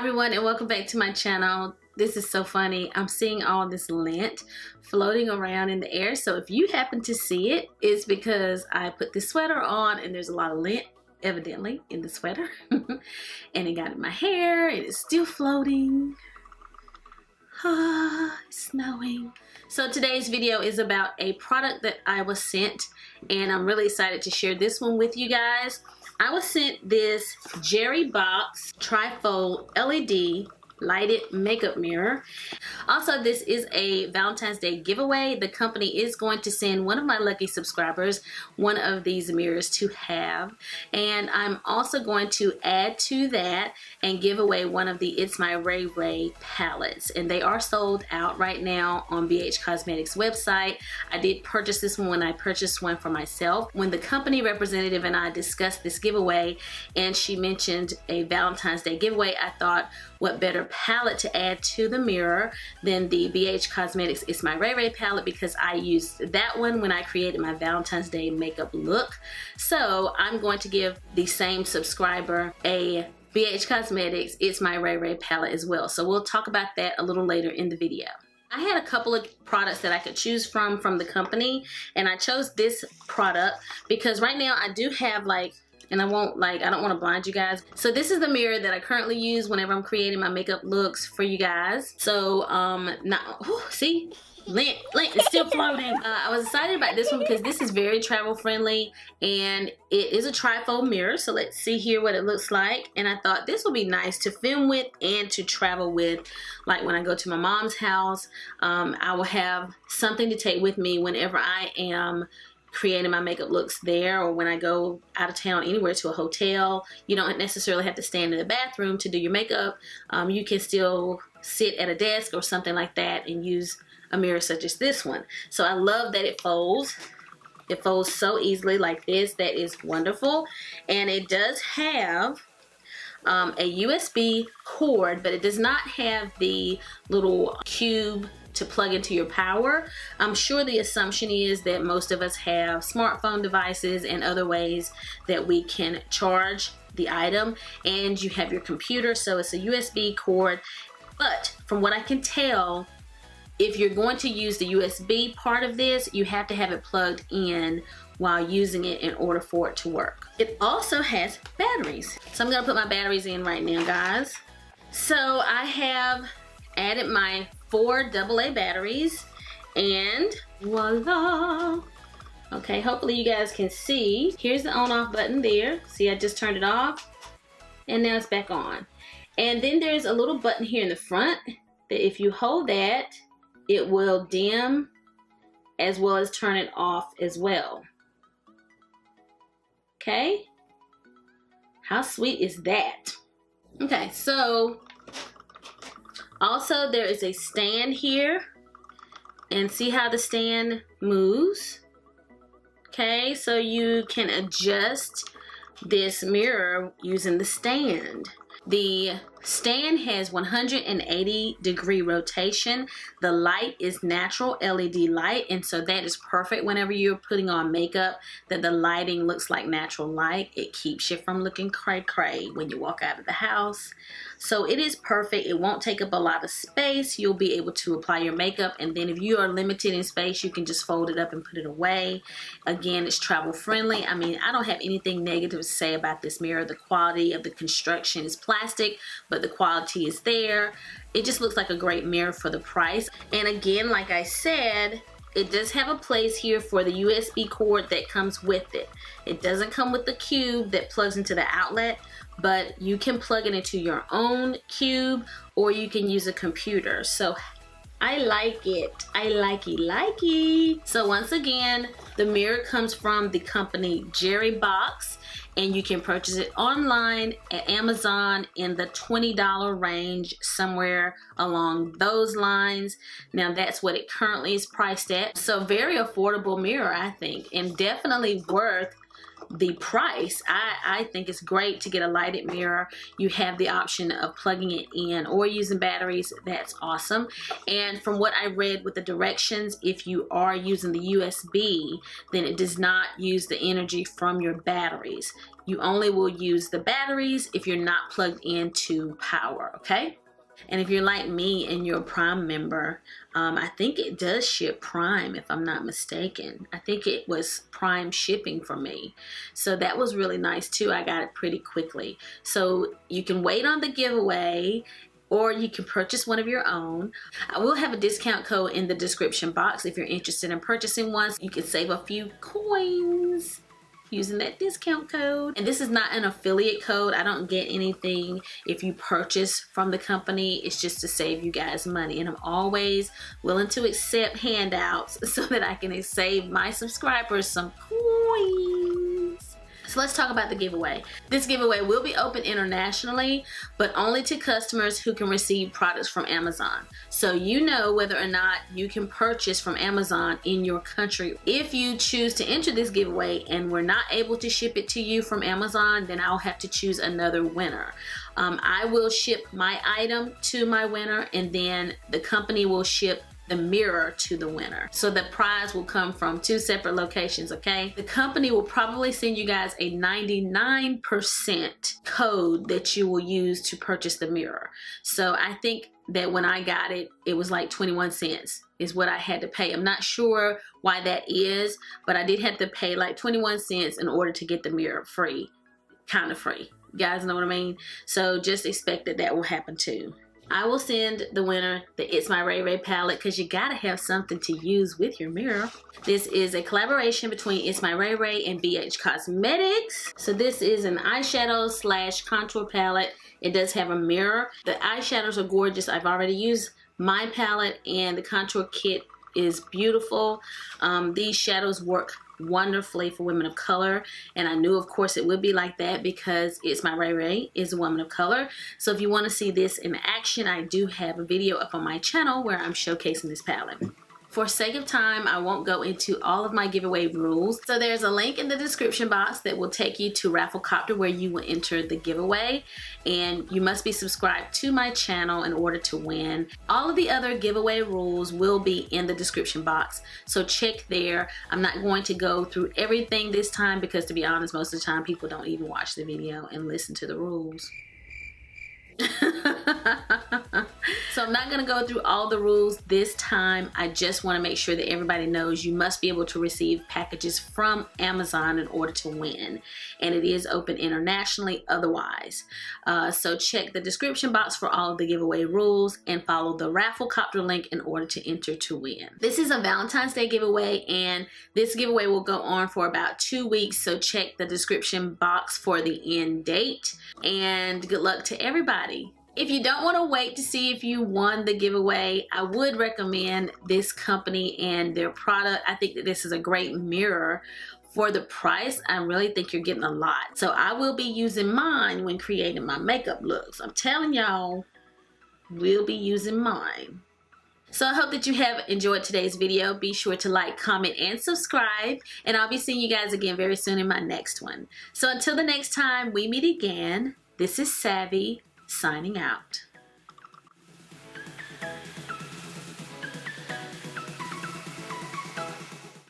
everyone, and welcome back to my channel. This is so funny. I'm seeing all this lint floating around in the air. So if you happen to see it, it's because I put this sweater on and there's a lot of lint evidently in the sweater. And it got in my hair and it's still floating. It's snowing. So today's video is about a product that I was sent, and I'm really excited to share this one with you guys. I was sent this Jerrybox trifold LED lighted makeup mirror. Also, this is a Valentine's Day giveaway. The company is going to send one of my lucky subscribers one of these mirrors to have, and I'm also going to add to that and give away one of the It's My Ray Ray palettes, and they are sold out right now on BH Cosmetics website. I did purchase this one when I purchased one for myself. When the company representative and I discussed this giveaway and she mentioned a Valentine's Day giveaway, I thought, what better palette to add to the mirror than the BH Cosmetics It's My Ray Ray palette, because I used that one when I created my Valentine's Day makeup look. So I'm going to give the same subscriber a BH Cosmetics It's My Ray Ray palette as well. So we'll talk about that a little later in the video. I had a couple of products that I could choose from the company, and I chose this product because right now I do have and I don't want to blind you guys. So this is the mirror that I currently use whenever I'm creating my makeup looks for you guys. So, see? Lint is still floating. I was excited about this one because this is very travel friendly and it is a trifold mirror. So let's see here what it looks like. And I thought this would be nice to film with and to travel with. Like when I go to my mom's house, I will have something to take with me whenever I am creating my makeup looks there, or when I go out of town anywhere to a hotel. You don't necessarily have to stand in the bathroom to do your makeup. You can still sit at a desk or something like that and use a mirror such as this one. So I love that it folds. It folds so easily like this. That is wonderful. And it does have a USB cord, but it does not have the little cube to plug into your power. I'm sure the assumption is that most of us have smartphone devices and other ways that we can charge the item, and you have your computer, so it's a USB cord. But from what I can tell, if you're going to use the USB part of this, you have to have it plugged in while using it in order for it to work. It also has batteries. So I'm gonna put my batteries in right now, guys. So I have added my 4 AA batteries, and voila. Okay, hopefully you guys can see. Here's the on-off button there. See, I just turned it off and now it's back on. And then there's a little button here in the front that if you hold that, it will dim as well as turn it off as well. Okay, how sweet is that? Okay, so also there is a stand here, and see how the stand moves? Okay, so you can adjust this mirror using the stand. The stand has 180-degree rotation. The light is natural LED light, and so that is perfect whenever you're putting on makeup, that the lighting looks like natural light. It keeps you from looking cray-cray when you walk out of the house. So it is perfect. It won't take up a lot of space. You'll be able to apply your makeup, and then if you are limited in space, you can just fold it up and put it away. Again, it's travel friendly. I mean, I don't have anything negative to say about this mirror. The quality of the construction is plastic, but the quality is there. It just looks like a great mirror for the price. And again, like I said, it does have a place here for the USB cord that comes with it. It doesn't come with the cube that plugs into the outlet, but you can plug it into your own cube, or you can use a computer. So I like it. I likey. So once again, the mirror comes from the company Jerrybox, and you can purchase it online at Amazon in the $20 range, somewhere along those lines. Now that's what it currently is priced at. So very affordable mirror, I think, and definitely worth the price. I think it's great to get a lighted mirror. You have the option of plugging it in or using batteries. That's awesome. And from what I read with the directions, if you are using the USB, then it does not use the energy from your batteries. You only will use the batteries if you're not plugged into power, okay? And if you're like me and you're a Prime member, I think it does ship Prime if I'm not mistaken. I think it was Prime shipping for me. So that was really nice too. I got it pretty quickly. So you can wait on the giveaway, or you can purchase one of your own. I will have a discount code in the description box if you're interested in purchasing one. You can save a few coins using that discount code. And this is not an affiliate code. I don't get anything if you purchase from the company. It's just to save you guys money. And I'm always willing to accept handouts so that I can save my subscribers some coins. So let's talk about the giveaway. This giveaway will be open internationally, but only to customers who can receive products from Amazon. So you know whether or not you can purchase from Amazon in your country. If you choose to enter this giveaway and we're not able to ship it to you from Amazon, then I'll have to choose another winner. I will ship my item to my winner, and then the company will ship the mirror to the winner. So the prize will come from 2 separate locations, okay? The company will probably send you guys a 99% code that you will use to purchase the mirror. So I think that when I got it, it was like 21 cents is what I had to pay. I'm not sure why that is, but I did have to pay like 21 cents in order to get the mirror free, kind of free. You guys know what I mean? So just expect that that will happen too. I will send the winner the It's My Ray Ray palette because you gotta have something to use with your mirror. This is a collaboration between It's My Ray Ray and BH Cosmetics. So this is an eyeshadow / contour palette. It does have a mirror. The eyeshadows are gorgeous. I've already used my palette and the contour kit is beautiful. These shadows work wonderfully for women of color, and I knew of course it would be like that because It's My Ray Ray is a woman of color. So if you want to see this in action, I do have a video up on my channel where I'm showcasing this palette. For sake of time, I won't go into all of my giveaway rules. So there's a link in the description box that will take you to Rafflecopter where you will enter the giveaway. And you must be subscribed to my channel in order to win. All of the other giveaway rules will be in the description box. So check there. I'm not going to go through everything this time because, to be honest, most of the time people don't even watch the video and listen to the rules. So I'm not going to go through all the rules this time. I just want to make sure that everybody knows you must be able to receive packages from Amazon in order to win, and it is open internationally otherwise. So check the description box for all of the giveaway rules and follow the Rafflecopter link in order to enter to win. This is a Valentine's Day giveaway, and this giveaway will go on for about 2 weeks, so check the description box for the end date, and good luck to everybody. If you don't want to wait to see if you won the giveaway, I would recommend this company and their product. I think that this is a great mirror. For the price, I really think you're getting a lot. So I will be using mine when creating my makeup looks. I'm telling y'all, we'll be using mine. So I hope that you have enjoyed today's video. Be sure to like, comment, and subscribe. And I'll be seeing you guys again very soon in my next one. So until the next time we meet again, this is Savvy, signing out.